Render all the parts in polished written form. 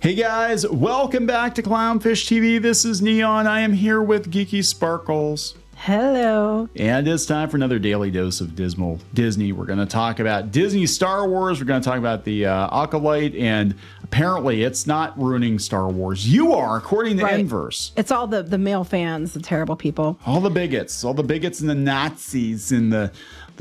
Hey guys, welcome back to Clownfish TV. This is Neon. I am here with Geeky Sparkles. Hello. And it's time for another daily dose of dismal Disney. We're going to talk about Disney Star Wars. We're going to talk about the Acolyte, and apparently it's not ruining Star Wars. You are, according to Inverse. It's all the male fans, the terrible people. All the bigots and the Nazis and the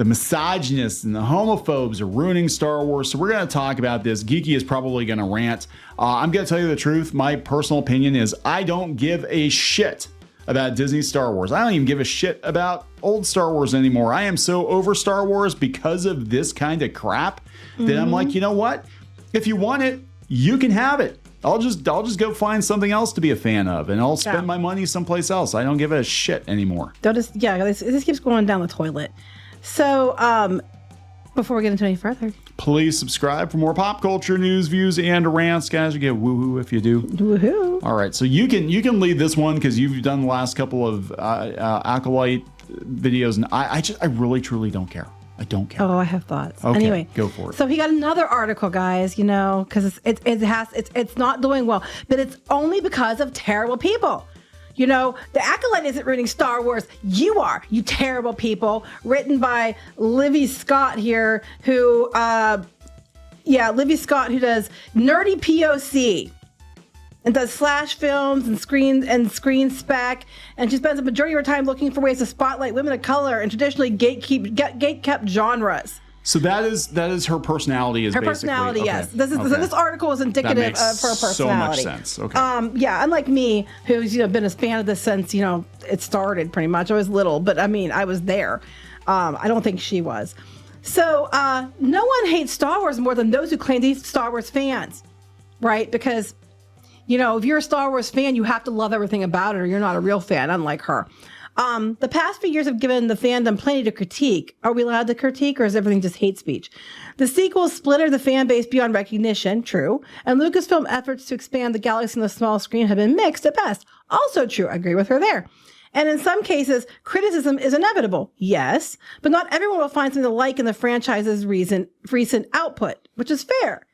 misogynists and the homophobes are ruining Star Wars. So we're going to talk about this. Geeky is probably going to rant. I'm going to tell you the truth. My personal opinion is I don't give a shit about Disney Star Wars. I don't even give a shit about old Star Wars anymore. I am so over Star Wars because of this kind of crap that I'm like, you know what? If you want it, you can have it. I'll just go find something else to be a fan of, and I'll spend my money someplace else. I don't give a shit anymore. This keeps going down the toilet. So, before we get into any further, please subscribe for more pop culture news, views, and rants, guys. You get woohoo if you do. Woohoo! All right, so you can lead this one because you've done the last couple of Acolyte videos, and I really truly don't care. I don't care. Oh, I have thoughts. Okay, anyway, go for it. So he got another article, guys. You know, because it's not doing well, but it's only because of terrible people. You know, the Acolyte isn't reading Star Wars. You are, you terrible people. Written by Livy Scott here, who Livy Scott, who does nerdy POC and does slash films and screen spec, and she spends the majority of her time looking for ways to spotlight women of color and traditionally gate-kept genres. So that is her personality. Her personality, yes. This article is indicative of her personality. So much sense. Okay. Unlike me, who's been a fan of this since it started pretty much. I was little, but I mean I was there. I don't think she was. So no one hates Star Wars more than those who claim to be Star Wars fans, right? Because if you're a Star Wars fan, you have to love everything about it, or you're not a real fan. Unlike her. The past few years have given the fandom plenty to critique. Are we allowed to critique, or is everything just hate speech? The sequels splintered the fan base beyond recognition, true. And Lucasfilm efforts to expand the galaxy on the small screen have been mixed at best. Also true. I agree with her there. And in some cases, criticism is inevitable. Yes, but not everyone will find something to like in the franchise's recent output, which is fair.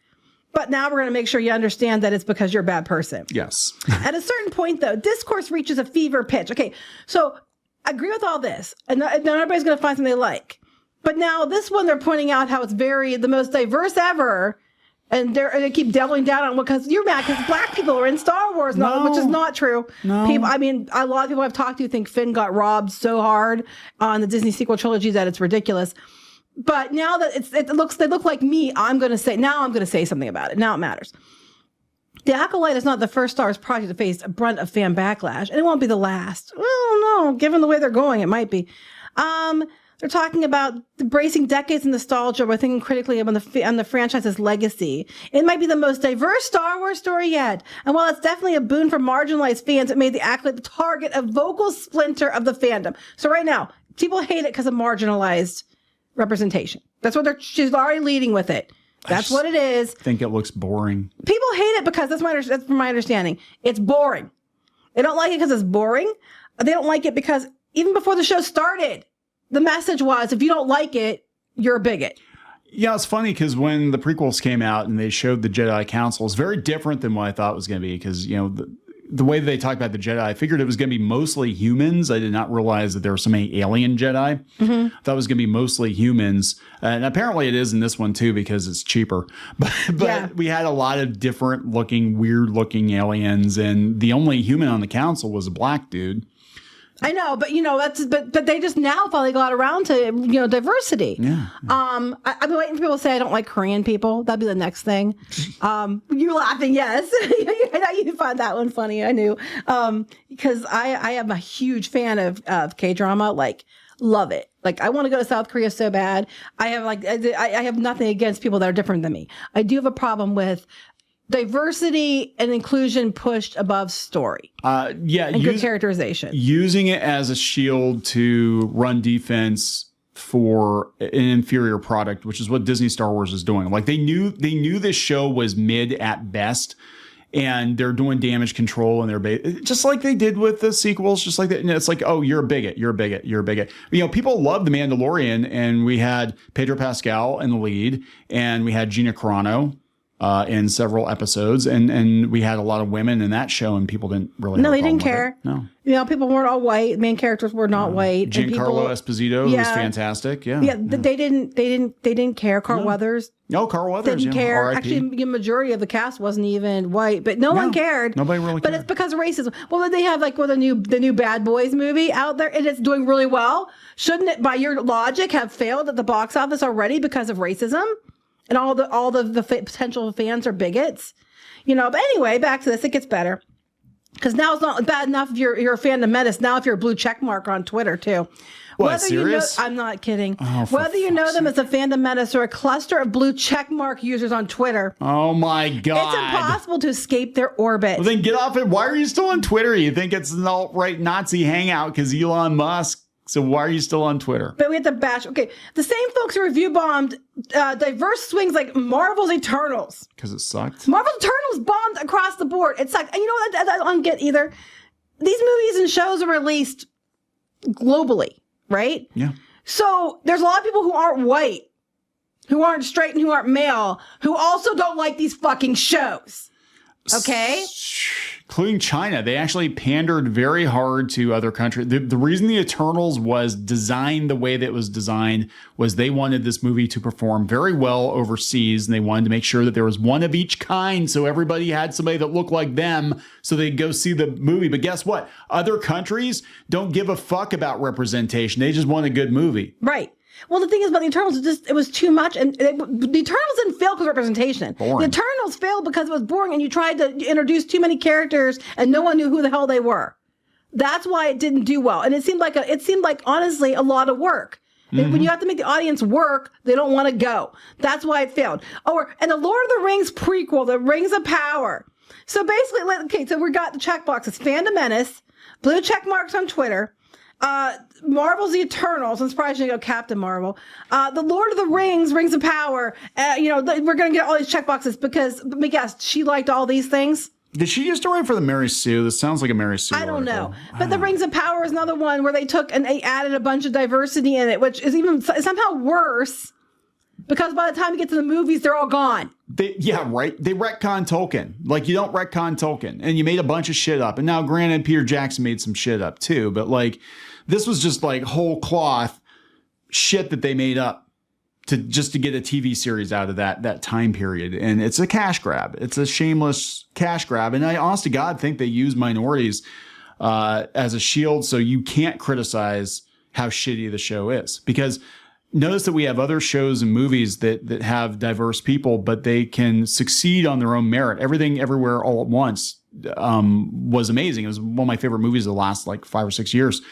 But now we're going to make sure you understand that it's because you're a bad person. Yes. At a certain point, though, discourse reaches a fever pitch. Okay, so I agree with all this, and not everybody's going to find something they like. But now this one, they're pointing out how it's the most diverse ever, and they keep doubling down on because you're mad because black people are in Star Wars, which is not true. No. A lot of people I've talked to think Finn got robbed so hard on the Disney sequel trilogy that it's ridiculous. But now that they look like me, I'm going to say something about it. Now it matters. The Acolyte is not the first Star Wars project to face a brunt of fan backlash, and it won't be the last. Well, no, given the way they're going, it might be. They're talking about embracing decades of nostalgia. We're thinking critically on the franchise's legacy. It might be the most diverse Star Wars story yet. And while it's definitely a boon for marginalized fans, it made the Acolyte the target of vocal splinter of the fandom. So right now, people hate it because of marginalized representation. That's what she's already leading with it. That's what it is. I think it looks boring. People hate it because that's from my understanding. It's boring. They don't like it because it's boring. They don't like it because even before the show started, the message was, if you don't like it, you're a bigot. Yeah, it's funny because when the prequels came out and they showed the Jedi Council, it's very different than what I thought it was going to be because, the way that they talked about the Jedi, I figured it was going to be mostly humans. I did not realize that there were so many alien Jedi. I thought it was going to be mostly humans. And apparently it is in this one too because it's cheaper. But we had a lot of different looking, weird looking aliens. And the only human on the council was a black dude. I know, but but they just now finally got around to diversity. Yeah. I've been waiting for people to say I don't like Korean people. That'd be the next thing. You're laughing, yes. You find that one funny. I knew because I am a huge fan of K-drama. Like, love it. Like, I want to go to South Korea so bad. I have nothing against people that are different than me. I do have a problem with diversity and inclusion pushed above story. And good characterization. Using it as a shield to run defense for an inferior product, which is what Disney Star Wars is doing. Like they knew this show was mid at best, and they're doing damage control and they're just like they did with the sequels, just like that. And it's like, oh, you're a bigot, you're a bigot, you're a bigot. People love The Mandalorian, and we had Pedro Pascal in the lead, and we had Gina Carano. in several episodes, and we had a lot of women in that show, and people didn't really. No, have a they didn't problem care. with it. No, you know, people weren't all white. Main characters were not white. Giancarlo Esposito, who was fantastic. Yeah, they didn't care. Carl Weathers. No, Carl Weathers didn't care. R.I.P. Actually, the majority of the cast wasn't even white, but no one cared. Nobody really cared. But it's because of racism. Well, they have like the new Bad Boys movie out there, and it's doing really well. Shouldn't it, by your logic, have failed at the box office already because of racism? And all the potential fans are bigots, you know. But anyway, back to this. It gets better because now it's not bad enough if you're a fandom menace. Now if you're a blue check mark on Twitter too. What, serious? I'm not kidding. Oh, whether you know them as a fandom menace or a cluster of blue check mark users on Twitter. Oh my God! It's impossible to escape their orbit. Well, then get off it. Why are you still on Twitter? You think it's an alt-right Nazi hangout because Elon Musk? So why are you still on Twitter? But we have to bash. Okay, the same folks who review bombed diverse swings like Marvel's Eternals. Because it sucked. Marvel's Eternals bombed across the board. It sucked. And you know what I don't get either? These movies and shows are released globally, right? Yeah. So there's a lot of people who aren't white, who aren't straight, and who aren't male, who also don't like these fucking shows. Okay? Including China. They actually pandered very hard to other countries. The reason the Eternals was designed the way that it was designed was they wanted this movie to perform very well overseas, and they wanted to make sure that there was one of each kind, so everybody had somebody that looked like them, so they'd go see the movie. But guess what? Other countries don't give a fuck about representation. They just want a good movie. Right. Well, the thing is about the Eternals, it was too much. And the Eternals didn't fail because of representation. Boring. The Eternals failed because it was boring and you tried to introduce too many characters and no one knew who the hell they were. That's why it didn't do well. And it seemed like honestly a lot of work. Mm-hmm. When you have to make the audience work, they don't want to go. That's why it failed. And the Lord of the Rings prequel, The Rings of Power. So basically, so we got the checkboxes: Fandom Menace, blue check marks on Twitter, Marvel's The Eternals. I'm surprised you didn't go Captain Marvel. The Lord of the Rings, Rings of Power. We're going to get all these checkboxes because, let me guess, she liked all these things. Did she used to write for the Mary Sue? This sounds like a Mary Sue I don't article. know. But the Rings of Power is another one where they took and they added a bunch of diversity in it, which is even somehow worse because by the time you get to the movies, they're all gone. Yeah, right. They retcon Tolkien. Like, you don't retcon Tolkien. And you made a bunch of shit up. And now, granted, Peter Jackson made some shit up too. But, like, this was just, like, whole cloth shit that they made up to get a TV series out of that time period. And it's a cash grab. It's a shameless cash grab. And I, honest to God, think they use minorities as a shield so you can't criticize how shitty the show is. Because notice that we have other shows and movies that have diverse people, but they can succeed on their own merit. Everything, Everywhere, All at Once was amazing. It was one of my favorite movies of the last like 5 or 6 years.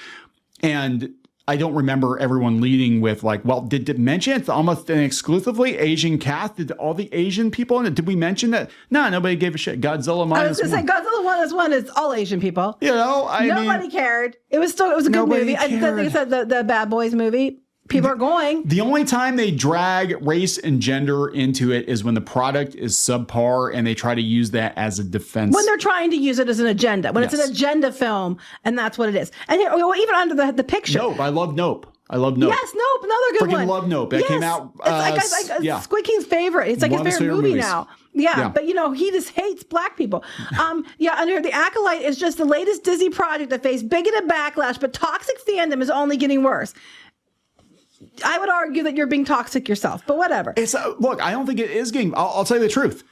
And I don't remember everyone leading with like, well, did it mention it's almost an exclusively Asian cast? Did all the Asian people in it? Did we mention that? No, nobody gave a shit. Godzilla -1. I was going to say Godzilla -1 is all Asian people. You know, nobody cared. It was a good movie. I think I said the Bad Boys movie. People are going. The only time they drag race and gender into it is when the product is subpar and they try to use that as a defense. When they're trying to use it as an agenda. When it's an agenda film, and that's what it is. And here, even under the picture. Nope. I love Nope. Yes, Nope. Another good one. Freaking love Nope. That came out. It's Squeaky's favorite. It's like his favorite movie now. Yeah, but he just hates black people. And here, The Acolyte is just the latest Disney project that faced bigoted backlash, but toxic fandom is only getting worse. I would argue that you're being toxic yourself, but whatever. Look, I don't think it is getting. I'll tell you the truth.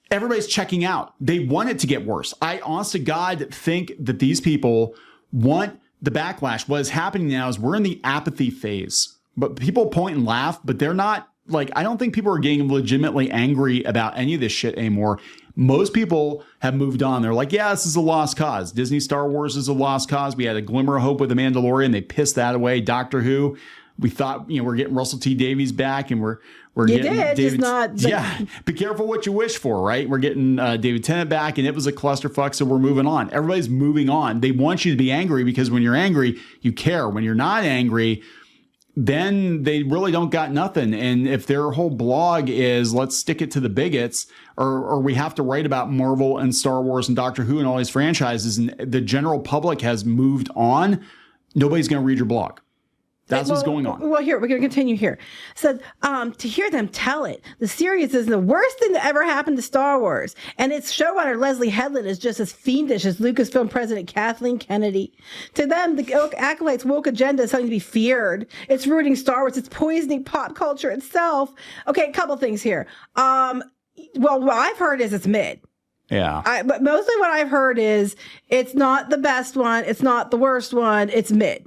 Everybody's checking out. They want it to get worse. I, honest to God, think that these people want the backlash. What is happening now is we're in the apathy phase. But people point and laugh, but they're not like. I don't think people are getting legitimately angry about any of this shit anymore. Most people have moved on. They're like, yeah, this is a lost cause. Disney Star Wars is a lost cause. We had a glimmer of hope with The Mandalorian. They pissed that away. Doctor Who. We thought, we're getting Russell T Davies back, and we're getting David. Be careful what you wish for, right? We're getting David Tennant back, and it was a clusterfuck, so we're moving on. Everybody's moving on. They want you to be angry because when you're angry, you care. When you're not angry, then they really don't got nothing. And if their whole blog is let's stick it to the bigots, or we have to write about Marvel and Star Wars and Doctor Who and all these franchises, and the general public has moved on, nobody's going to read your blog. That's what's going on. Well, here, we're going to continue here. Said, to hear them tell it, the series is the worst thing that ever happened to Star Wars. And its showrunner, Leslie Headland, is just as fiendish as Lucasfilm president Kathleen Kennedy. To them, the Acolyte's woke agenda is something to be feared. It's ruining Star Wars. It's poisoning pop culture itself. Okay, a couple things here. Well, what I've heard is it's mid. Yeah. But mostly what I've heard is it's not the best one. It's not the worst one. It's mid.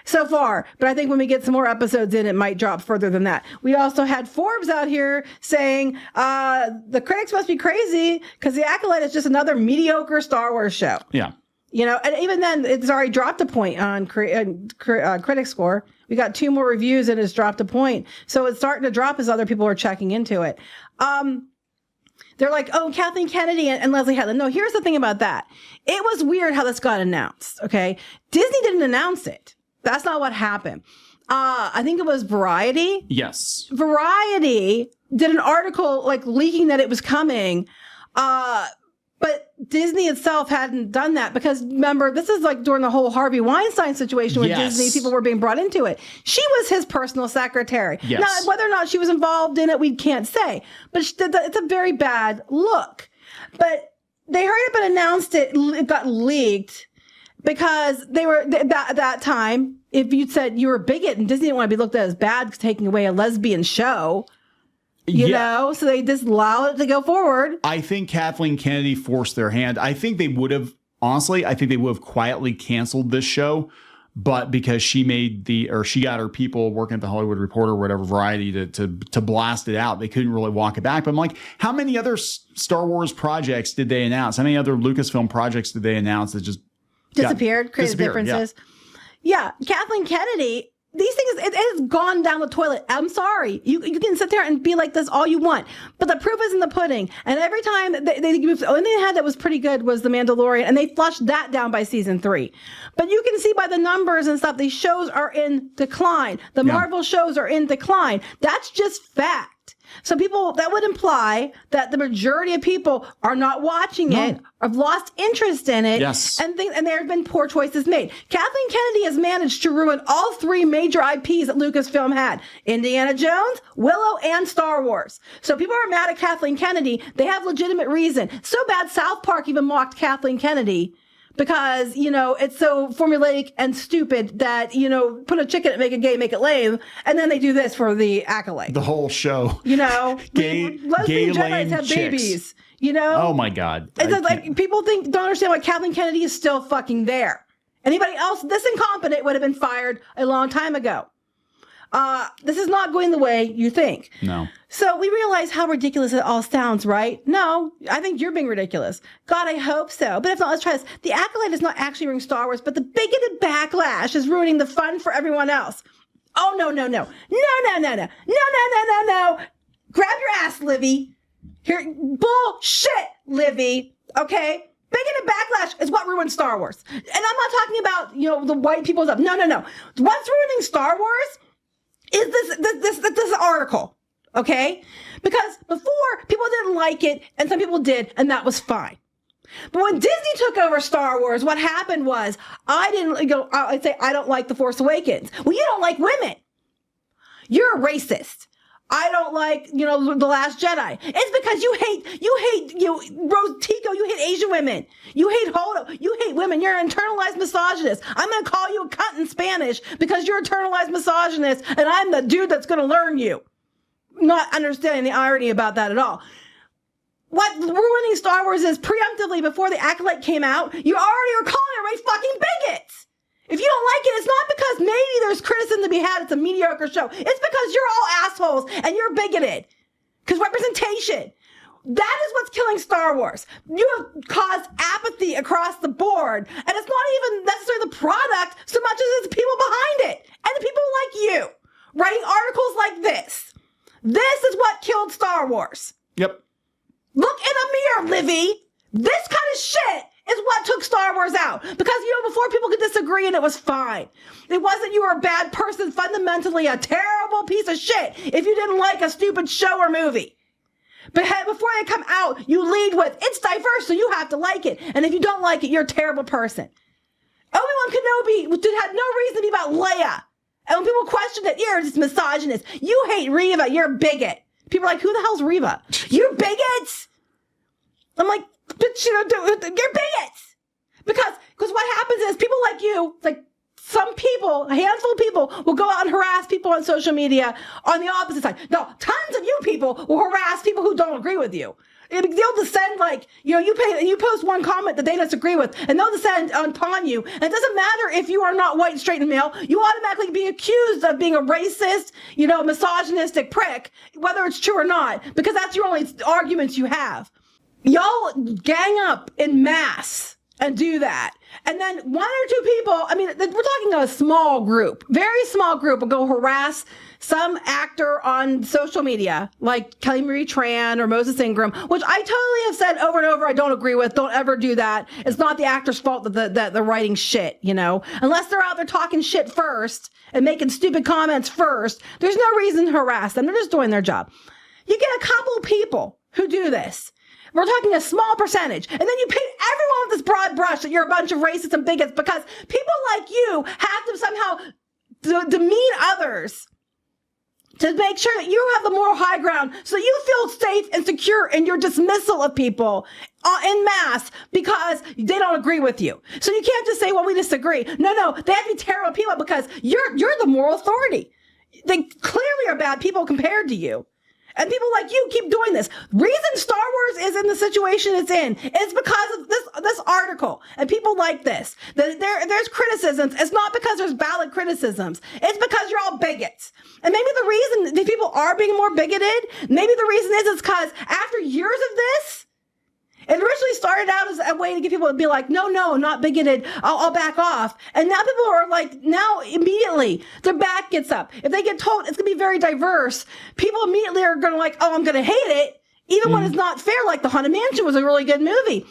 So far, but I think when we get some more episodes in, it might drop further than that. We also had Forbes out here saying the critics must be crazy because The Acolyte is just another mediocre Star Wars show. Yeah. You know, and even then, it's already dropped a point on critic score. We got 2 more reviews and it's dropped a point. So it's starting to drop as other people are checking into it. They're like, oh, Kathleen Kennedy and Leslie Headland. No, here's the thing about that. It was weird how this got announced, okay? Disney didn't announce it. That's not what happened. I think it was Variety. Yes. Variety did an article like leaking that it was coming. But Disney itself hadn't done that because remember, this is like during the whole Harvey Weinstein situation when Disney people were being brought into it. She was his personal secretary. Yes. Now, whether or not she was involved in it, we can't say. But it's a very bad look. But they hurried up and announced it. It got leaked. Because they were, that time, if you said you were a bigot and Disney didn't want to be looked at as bad because taking away a lesbian show, you know, so they just allowed it to go forward. I think Kathleen Kennedy forced their hand. I think they would have, honestly, quietly canceled this show. But because she got her people working at the Hollywood Reporter or whatever, Variety, to blast it out, they couldn't really walk it back. But I'm like, how many other Star Wars projects did they announce? How many other Lucasfilm projects did they announce that just disappeared, creative differences. Yeah. Kathleen Kennedy, these things, it has gone down the toilet. I'm sorry. You can sit there and be like this all you want, but the proof is in the pudding. And every time the only thing they had that was pretty good was The Mandalorian, and they flushed that down by season 3. But you can see by the numbers and stuff, these shows are in decline. The Marvel shows are in decline. That's just fact. So that would imply that the majority of people are not watching it, have lost interest in it, and there have been poor choices made. Kathleen Kennedy has managed to ruin all 3 major IPs that Lucasfilm had: Indiana Jones, Willow, and Star Wars. So people are mad at Kathleen Kennedy. They have legitimate reason. So bad, South Park even mocked Kathleen Kennedy. Because, you know, it's so formulaic and stupid that, you know, put a chicken, make it gay, make it lame. And then they do this for the Acolyte. The whole show. You know, gay Jedis have chicks. Babies, you know? Oh my God. It's like people don't understand why Kathleen Kennedy is still fucking there. Anybody else this incompetent would have been fired a long time ago. This is not going the way you think. No. So we realize how ridiculous it all sounds, right? No, I think you're being ridiculous. God, I hope so. But if not, let's try this. The Acolyte is not actually ruining Star Wars, but the bigoted backlash is ruining the fun for everyone else. Oh, no. No. Grab your ass, Livy. Here, bullshit, Livy. Okay? Bigoted backlash is what ruined Star Wars. And I'm not talking about, you know, the white people stuff. No. What's ruining Star Wars is this article, okay? Because before, people didn't like it, and some people did, and that was fine. But when Disney took over Star Wars, what happened was, I'd say, I don't like The Force Awakens. Well, you don't like women. You're a racist. I don't like, you know, The Last Jedi. It's because you hate Rose Tico, you hate Asian women. You hate Holdo, you hate women. You're an internalized misogynist. I'm going to call you a cunt in Spanish because you're an internalized misogynist, and I'm the dude that's going to learn you. Not understanding the irony about that at all. What ruining Star Wars is preemptively before the Acolyte came out, you already were calling everybody fucking bigots. If you don't like it, it's not because maybe there's criticism to be had. It's a mediocre show. It's because you're all assholes and you're bigoted. Because representation. That is what's killing Star Wars. You have caused apathy across the board. And it's not even necessarily the product so much as it's the people behind it. And the people like you writing articles like this. This is what killed Star Wars. Yep. Look in a mirror, Livy. This kind of shit is what took Star Wars out. Because, you know, before people could disagree and it was fine. It wasn't you were a bad person, fundamentally a terrible piece of shit if you didn't like a stupid show or movie. But before they come out, you lead with, it's diverse, so you have to like it. And if you don't like it, you're a terrible person. Obi-Wan Kenobi had no reason to be about Leia. And when people question it, you're just misogynist. You hate Reva. You're a bigot. People are like, who the hell's Reva? You're bigots. I'm like, but you're bigots. Because what happens is people like you, like some people, a handful of people will go out and harass people on social media on the opposite side. No, tons of you people will harass people who don't agree with you. They'll descend like, you post one comment that they disagree with, and they'll descend upon you. And it doesn't matter if you are not white, straight, and male. You automatically be accused of being a racist, misogynistic prick, whether it's true or not, because that's your only arguments you have. Y'all gang up in mass and do that. And then one or two people, we're talking a small group, very small group, will go harass some actor on social media, like Kelly Marie Tran or Moses Ingram, which I totally have said over and over, I don't agree with. Don't ever do that. It's not the actor's fault that they're writing shit, unless they're out there talking shit first and making stupid comments first. There's no reason to harass them. They're just doing their job. You get a couple people who do this. We're talking a small percentage. And then you paint everyone with this broad brush that you're a bunch of racists and bigots because people like you have to somehow demean others to make sure that you have the moral high ground so you feel safe and secure in your dismissal of people en masse because they don't agree with you. So you can't just say, well, we disagree. No, they have to be terrible people because you're the moral authority. They clearly are bad people compared to you. And people like you keep doing this. Reason Star Wars is in the situation it's in is because of this article and people like this. There's criticisms. It's not because there's valid criticisms. It's because you're all bigots. And maybe the reason these people are being more bigoted, maybe the reason is because after years of this, it originally started out as a way to get people to be like, no, not bigoted. I'll back off. And now people are like, now immediately their back gets up. If they get told it's going to be very diverse, people immediately are going to like, oh, I'm going to hate it. Even when it's not fair, like The Haunted Mansion was a really good movie.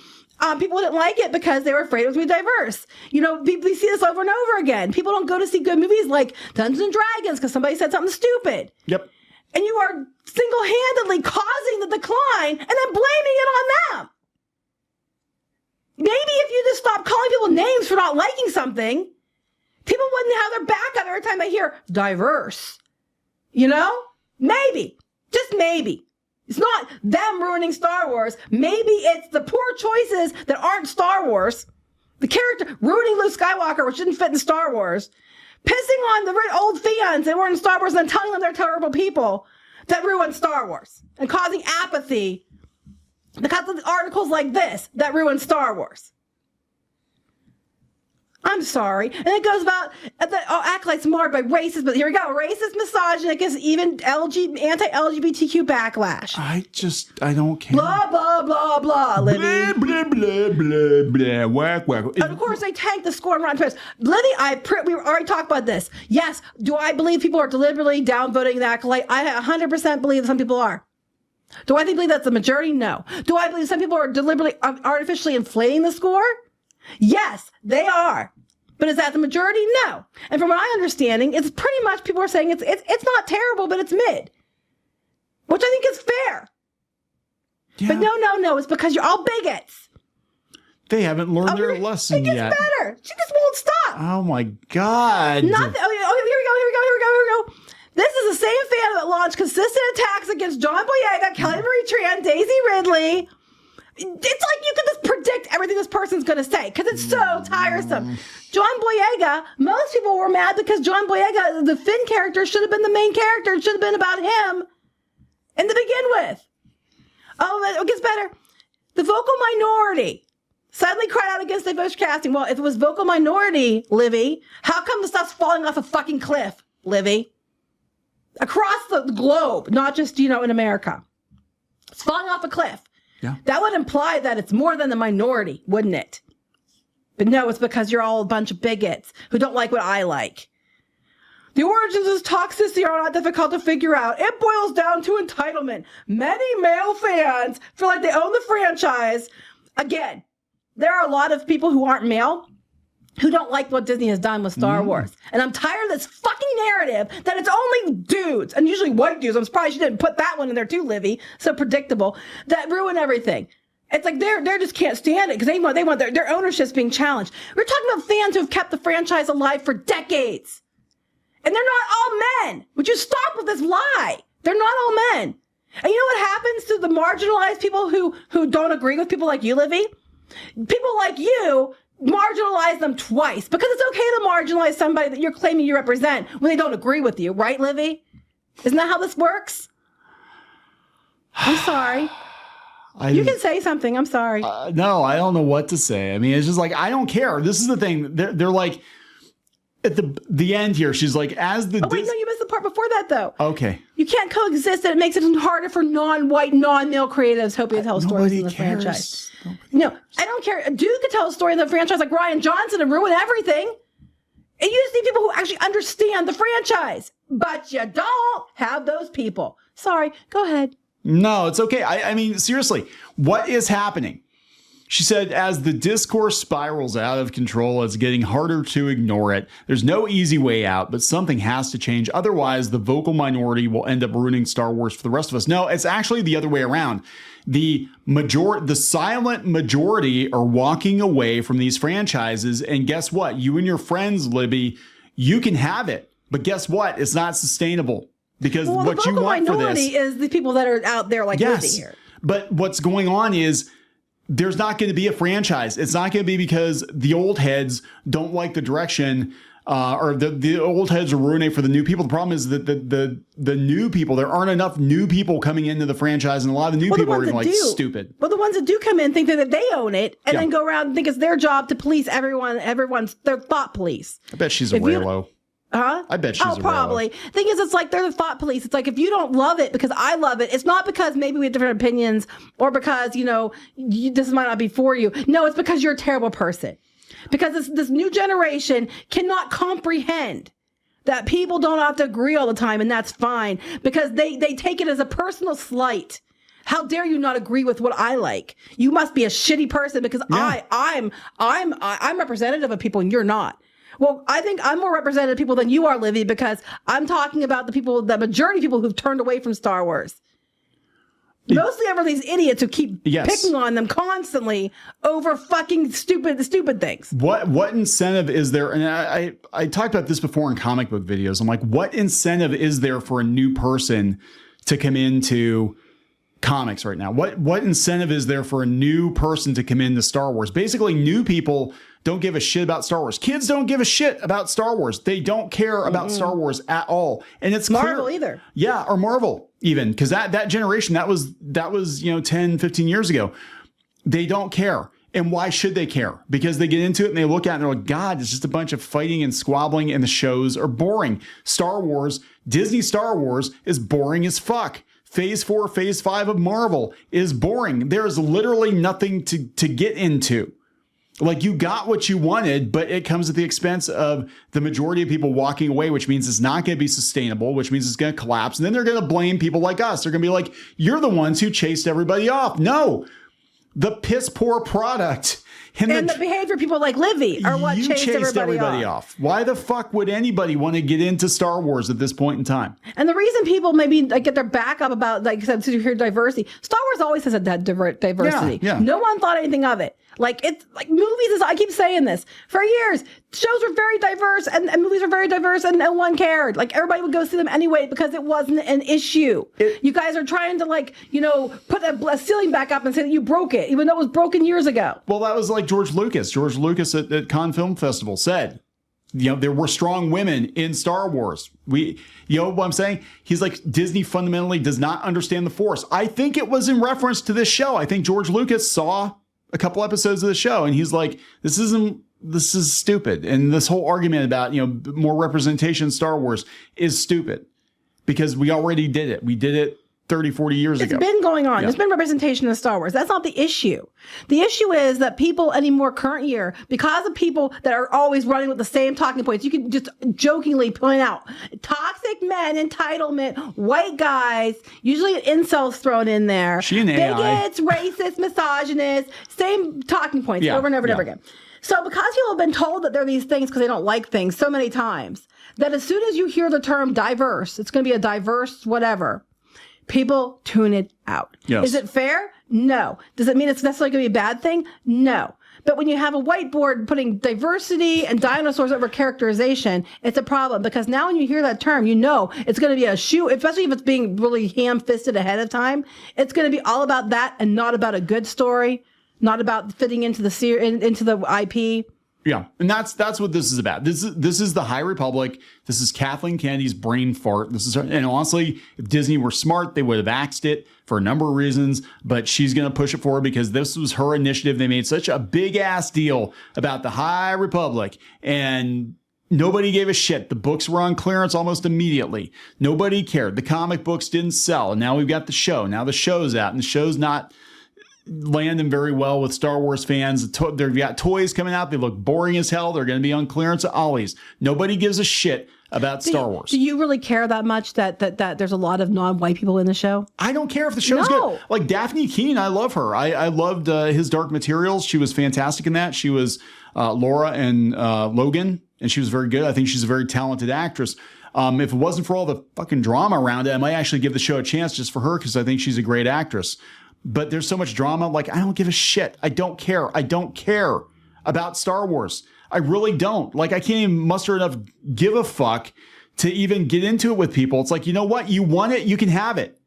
People didn't like it because they were afraid it was going to be diverse. We see this over and over again. People don't go to see good movies like Dungeons and Dragons because somebody said something stupid. Yep. And you are single-handedly causing the decline and then blaming it on them. Maybe if you just stop calling people names for not liking something, people wouldn't have their back up every time they hear diverse. Maybe. Just maybe. It's not them ruining Star Wars. Maybe it's the poor choices that aren't Star Wars. The character ruining Luke Skywalker, which didn't fit in Star Wars. Pissing on the old fans that weren't in Star Wars and then telling them they're terrible people that ruined Star Wars. And causing apathy because of articles like this that ruin Star Wars. I'm sorry. And it goes about, Acolyte's marred by racist, but here we go. Racist, misogynist, even anti-LGBTQ backlash. I don't care. Blah, blah, blah, blah, Libby. Blah, blah, blah, blah, blah, whack, whack. And of course, they tanked the score and Rotten Tomatoes. Libby, we already talked about this. Yes, do I believe people are deliberately downvoting the Acolyte? I 100% believe that some people are. Do I believe that's the majority? No. Do I believe some people are deliberately, artificially inflating the score? Yes, they are. But is that the majority? No. And from my understanding, it's pretty much people are saying it's not terrible, but it's mid. Which I think is fair. Yeah. But no, it's because you're all bigots. They haven't learned their lesson yet. It gets better. She just won't stop. Oh my God. Here we go. This is the same fandom that launched consistent attacks against John Boyega, Kelly Marie Tran, Daisy Ridley. It's like you can just predict everything this person's going to say because it's so tiresome. John Boyega, most people were mad because John Boyega, the Finn character, should have been the main character. It should have been about him and to begin with. Oh, it gets better. The vocal minority suddenly cried out against diverse casting. Well, if it was vocal minority, Livy, how come the stuff's falling off a fucking cliff, Livy? Across the globe, not just, in America. It's falling off a cliff. Yeah. That would imply that it's more than the minority, wouldn't it? But no, it's because you're all a bunch of bigots who don't like what I like. The origins of toxicity are not difficult to figure out. It boils down to entitlement. Many male fans feel like they own the franchise. Again, there are a lot of people who aren't male who don't like what Disney has done with Star Wars. And I'm tired of this fucking narrative that it's only dudes, and usually white dudes. I'm surprised you didn't put that one in there too, Livy. So predictable. That ruin everything. It's like they're just can't stand it because they want their ownership's being challenged. We're talking about fans who have kept the franchise alive for decades. And they're not all men. Would you stop with this lie? They're not all men. And you know what happens to the marginalized people who don't agree with people like you, Livy? People like you marginalize them twice because it's okay to marginalize somebody that you're claiming you represent when they don't agree with you. Right, Livy? Isn't that how this works? I'm sorry. You can say something. I'm sorry. No, I don't know what to say. I mean, it's just like, I don't care. This is the thing. They're like, at the end here, she's like, as the... Oh, wait, no, you missed the part before that, though. Okay. You can't coexist, and it makes it harder for non-white, non-male creatives hoping to tell stories in the franchise. No, I don't care. A dude could tell a story in the franchise like Ryan Johnson and ruin everything. And you just need people who actually understand the franchise. But you don't have those people. Sorry, go ahead. No, it's okay. I mean, seriously, what is happening? She said, as the discourse spirals out of control, it's getting harder to ignore it. There's no easy way out, but something has to change. Otherwise, the vocal minority will end up ruining Star Wars for the rest of us. No, it's actually the other way around. The silent majority are walking away from these franchises. And guess what? You and your friends, Libby, you can have it. But guess what? It's not sustainable. Because what you want for this... the vocal minority is the people that are out there like Libby here. But what's going on is... there's not going to be a franchise. It's not going to be because the old heads don't like the direction or the old heads are ruining it for the new people. The problem is that the new people, there aren't enough new people coming into the franchise, and a lot of the new people are like stupid. Well, the ones that do come in think that they own it and then go around and think it's their job to police everyone's their thought police. I bet she's a Raylo. Huh? I bet she's a probably. Thing is, it's like they're the thought police. It's like, if you don't love it because I love it, it's not because maybe we have different opinions or because, this might not be for you. No, it's because you're a terrible person. Because this new generation cannot comprehend that people don't have to agree all the time, and that's fine. Because they take it as a personal slight. How dare you not agree with what I like? You must be a shitty person because I'm representative of people and you're not. Well, I think I'm more representative of people than you are, Livy, because I'm talking about the majority of people who've turned away from Star Wars. Mostly over these idiots who keep picking on them constantly over fucking stupid things. What incentive is there? And I talked about this before in comic book videos. I'm like, what incentive is there for a new person to come into comics right now? What incentive is there for a new person to come into Star Wars? Basically, new people don't give a shit about Star Wars. Kids don't give a shit about Star Wars. They don't care about Star Wars at all. And it's Marvel clear, either. Yeah, or Marvel even, because that generation, that was 10, 15 years ago. They don't care. And why should they care? Because they get into it and they look at it and they're like, God, it's just a bunch of fighting and squabbling and the shows are boring. Star Wars, Disney Star Wars is boring as fuck. Phase 4, Phase 5 of Marvel is boring. There's literally nothing to get into. Like, you got what you wanted, but it comes at the expense of the majority of people walking away, which means it's not going to be sustainable, which means it's going to collapse. And then they're going to blame people like us. They're going to be like, you're the ones who chased everybody off. No, the piss poor product. And the behavior of people like Livy are what chased everybody off. Why the fuck would anybody want to get into Star Wars at this point in time? And the reason people maybe get their back up about, like, to hear diversity, Star Wars always has a diversity. Yeah. No one thought anything of it. Like, it's like movies, I keep saying this for years. Shows were very diverse and movies were very diverse and no one cared. Like, everybody would go see them anyway because it wasn't an issue. You guys are trying to put a ceiling back up and say that you broke it, even though it was broken years ago. Well, that was like George Lucas. George Lucas at Cannes Film Festival said, there were strong women in Star Wars. What I'm saying? He's like, Disney fundamentally does not understand the Force. I think it was in reference to this show. I think George Lucas saw a couple episodes of the show and he's like, this is stupid. And this whole argument about, more representation in Star Wars is stupid because we already did it. We did it 30, 40 years ago. It's been going on. Yeah. There's been representation in Star Wars. That's not the issue. The issue is that people anymore current year, because of people that are always running with the same talking points, you can just jokingly point out toxic men, entitlement, white guys, usually incels thrown in there, bigots, racists, misogynists, same talking points over and over and over again. So because people have been told that they're these things because they don't like things so many times, that as soon as you hear the term diverse, it's going to be a diverse whatever, people tune it out. Yes. Is it fair? No. Does it mean it's necessarily going to be a bad thing? No. But when you have a whiteboard putting diversity and dinosaurs over characterization, it's a problem, because now when you hear that term, you know it's going to be a shoe, especially if it's being really ham-fisted ahead of time. It's going to be all about that and not about a good story, not about fitting into the IP. Yeah, and that's what this is about. This is the High Republic. This is Kathleen Kennedy's brain fart. And honestly, if Disney were smart, they would have axed it for a number of reasons. But she's going to push it forward because this was her initiative. They made such a big ass deal about the High Republic, and nobody gave a shit. The books were on clearance almost immediately. Nobody cared. The comic books didn't sell, and now we've got the show. Now the show's out, and the show's not landing very well with Star Wars fans. They've got toys coming out. They look boring as hell. They're going to be on clearance at Ollie's. Nobody gives a shit about Star Wars. Do you really care that much that there's a lot of non-white people in the show? I don't care if the show's good. Like Daphne Keane, I love her. I loved his Dark Materials. She was fantastic in that. She was Laura and Logan, and she was very good. I think she's a very talented actress. If it wasn't for all the fucking drama around it, I might actually give the show a chance just for her, because I think she's a great actress. But there's so much drama. Like, I don't give a shit. I don't care. I don't care about Star Wars. I really don't. Like, I can't even muster enough give a fuck to even get into it with people. It's like, you know what? You want it, you can have it.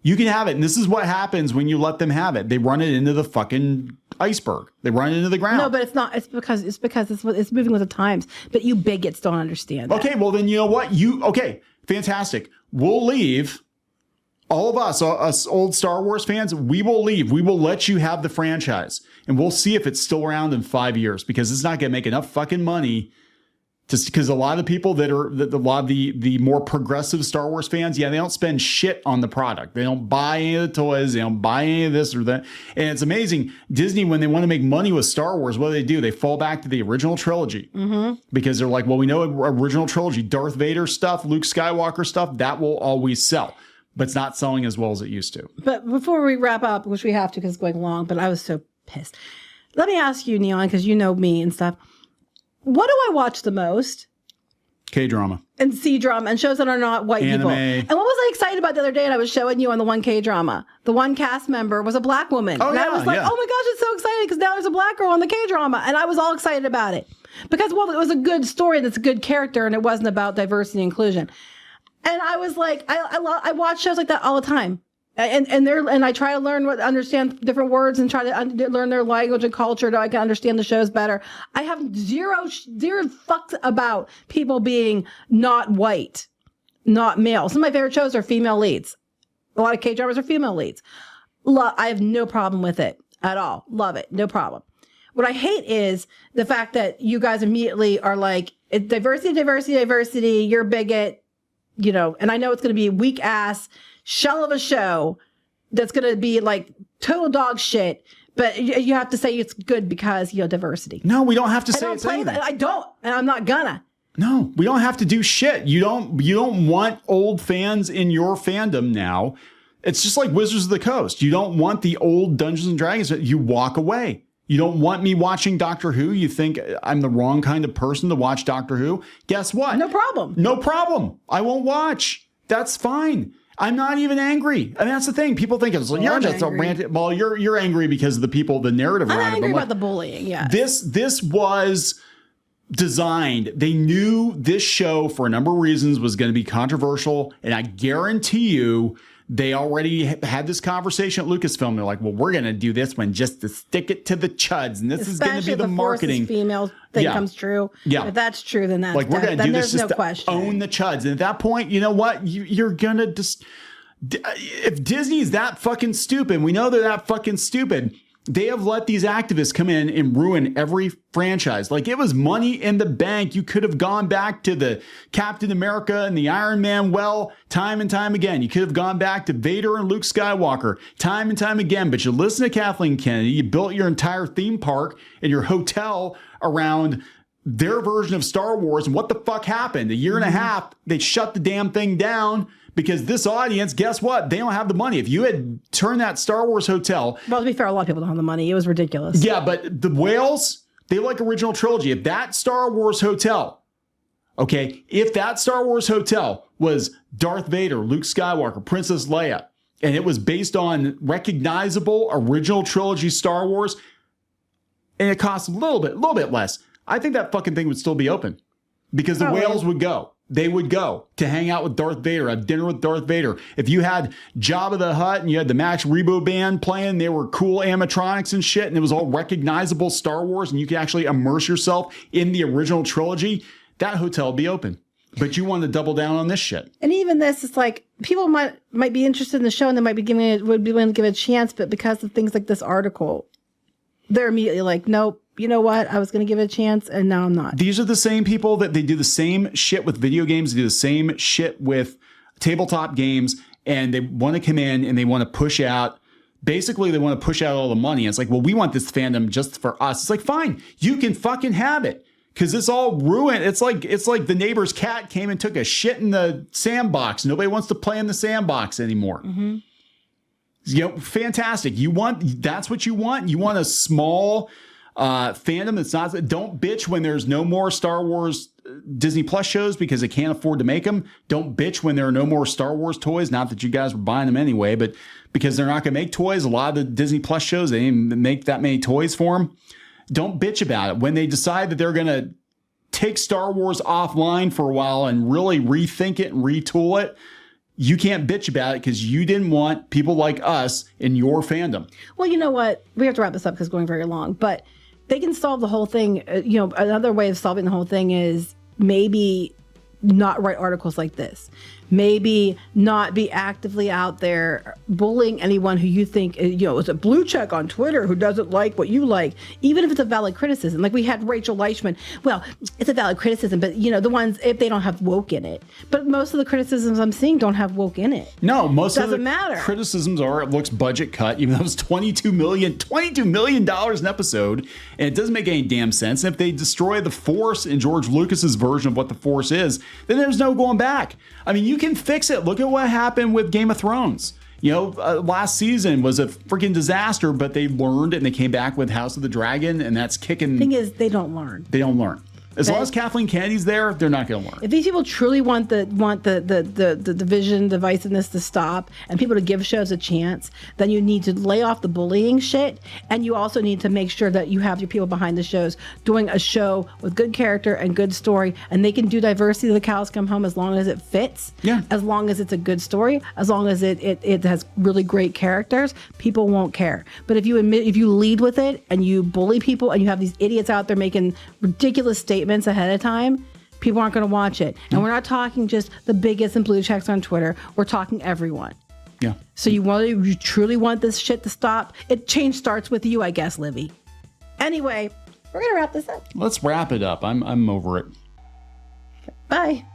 You can have it. And this is what happens when you let them have it. They run it into the fucking iceberg. They run it into the ground. No, but it's not. It's because it's moving with the times. But you bigots don't understand that. Okay, well then you know what? Okay, fantastic. We'll leave. All of us old Star Wars fans, we will leave. We will let you have the franchise, and we'll see if it's still around in 5 years, because it's not going to make enough fucking money. Because a lot of the people the more progressive Star Wars fans, they don't spend shit on the product. They don't buy any of the toys. They don't buy any of this or that. And it's amazing. Disney, when they want to make money with Star Wars, what do? They fall back to the original trilogy. Mm-hmm. Because they're like, well, we know original trilogy, Darth Vader stuff, Luke Skywalker stuff, that will always sell. But it's not selling as well as it used to. But before we wrap up, which we have to because it's going long, but I was so pissed. Let me ask you, Neon, because you know me and stuff. What do I watch the most? K-drama. And C-drama and shows that are not white Anime. people. And what was I excited about the other day? And I was showing you on the one K-drama. The one cast member was a black woman. Oh, and yeah, I was like, oh my gosh, it's so exciting because now there's a black girl on the K-drama. And I was all excited about it. Because, well, it was a good story and it's a good character and it wasn't about diversity and inclusion. And I was like, I watch shows like that all the time, and I try to understand different words and try to learn their language and culture so I can understand the shows better. I have zero fucks about people being not white, not male. Some of my favorite shows are female leads. A lot of K-dramas are female leads. I have no problem with it at all. Love it, no problem. What I hate is the fact that you guys immediately are like, diversity. You're a bigot. You know, and I know it's going to be a weak ass shell of a show that's going to be like total dog shit, but you have to say it's good because, diversity. No, we don't have to say it's anything. I don't, and I'm not gonna. No, we don't have to do shit. You don't want old fans in your fandom now. It's just like Wizards of the Coast. You don't want the old Dungeons and Dragons. You walk away. You don't want me watching Doctor Who? You think I'm the wrong kind of person to watch Doctor Who? Guess what? No problem. No problem. I won't watch. That's fine. I'm not even angry. And that's the thing. People think it's like, you're just a rant. Well, you're angry because of the narrative around it. I'm angry about the bullying, yeah. This was designed. They knew this show for a number of reasons was going to be controversial. And I guarantee you, they already had this conversation at Lucasfilm. They're like, well, we're going to do this one just to stick it to the chuds. And this is going to be the marketing. Female thing comes true. Yeah. If that's true, then that's like, we're going to do this just to question. Own the chuds. And at that point, you know what? You're going to just... If Disney's that fucking stupid, we know they're that fucking stupid. They have let these activists come in and ruin every franchise. Like, it was money in the bank. You could have gone back to the Captain America and the Iron Man time and time again. You could have gone back to Vader and Luke Skywalker time and time again. But you listen to Kathleen Kennedy. You built your entire theme park and your hotel around their version of Star Wars. And what the fuck happened? A year and a half, they shut the damn thing down. Because this audience, guess what? They don't have the money. If you had turned that Star Wars hotel... Well, to be fair, a lot of people don't have the money. It was ridiculous. Yeah, but the whales, they like original trilogy. If that Star Wars hotel, if that Star Wars hotel was Darth Vader, Luke Skywalker, Princess Leia, and it was based on recognizable original trilogy Star Wars, and it costs a little bit less, I think that fucking thing would still be open because the whales would go. They would go to hang out with Darth Vader, have dinner with Darth Vader. If you had Jabba the Hutt and you had the Max Rebo band playing, they were cool animatronics and shit, and it was all recognizable Star Wars, and you could actually immerse yourself in the original trilogy, that hotel would be open. But you want to double down on this shit. And even this, it's like people might be interested in the show and they might be would be willing to give it a chance, but because of things like this article, they're immediately like, nope. You know what? I was going to give it a chance, and now I'm not. These are the same people that they do the same shit with video games, they do the same shit with tabletop games, and they want to come in and they want to push out. Basically, they want to push out all the money. It's like, well, we want this fandom just for us. It's like, fine, you can fucking have it because it's all ruined. It's like the neighbor's cat came and took a shit in the sandbox. Nobody wants to play in the sandbox anymore. Mm-hmm. You know, fantastic. That's what you want. You want a small fandom that's not. Don't bitch when there's no more Star Wars Disney Plus shows because they can't afford to make them. Don't bitch when there are no more Star Wars toys. Not that you guys were buying them anyway, but because they're not going to make toys. A lot of the Disney Plus shows, they didn't make that many toys for them. Don't bitch about it. When they decide that they're going to take Star Wars offline for a while and really rethink it and retool it, you can't bitch about it because you didn't want people like us in your fandom. Well, you know what? We have to wrap this up because it's going very long, but they can solve the whole thing. Another way of solving the whole thing is maybe not write articles like this. Maybe not be actively out there bullying anyone who you think, is a blue check on Twitter who doesn't like what you like, even if it's a valid criticism. Like we had Rachel Leichman. Well, it's a valid criticism, but the ones, if they don't have woke in it. But most of the criticisms I'm seeing don't have woke in it. No, most doesn't of the matter. Criticisms are it looks budget cut, even though it's $22 million an episode, and it doesn't make any damn sense. And if they destroy the Force in George Lucas's version of what the Force is, then there's no going back. I mean, you can fix it. Look at what happened with Game of Thrones. Last season was a freaking disaster, but they learned and they came back with House of the Dragon, and that's kicking. The thing is, they don't learn. They don't learn. As long as Kathleen Kennedy's there, they're not going to learn. If these people truly want the division, divisiveness to stop, and people to give shows a chance, then you need to lay off the bullying shit, and you also need to make sure that you have your people behind the shows doing a show with good character and good story, and they can do diversity till the cows come home as long as it fits. Yeah. As long as it's a good story, as long as it has really great characters, people won't care. But if you lead with it and you bully people and you have these idiots out there making ridiculous statements ahead of time, people aren't going to watch it. And we're not talking just the bigots and blue checks on Twitter. We're talking everyone. Yeah. So you truly want this shit to stop? Change starts with you, I guess, Livy. Anyway, we're going to wrap this up. Let's wrap it up. I'm over it. Bye.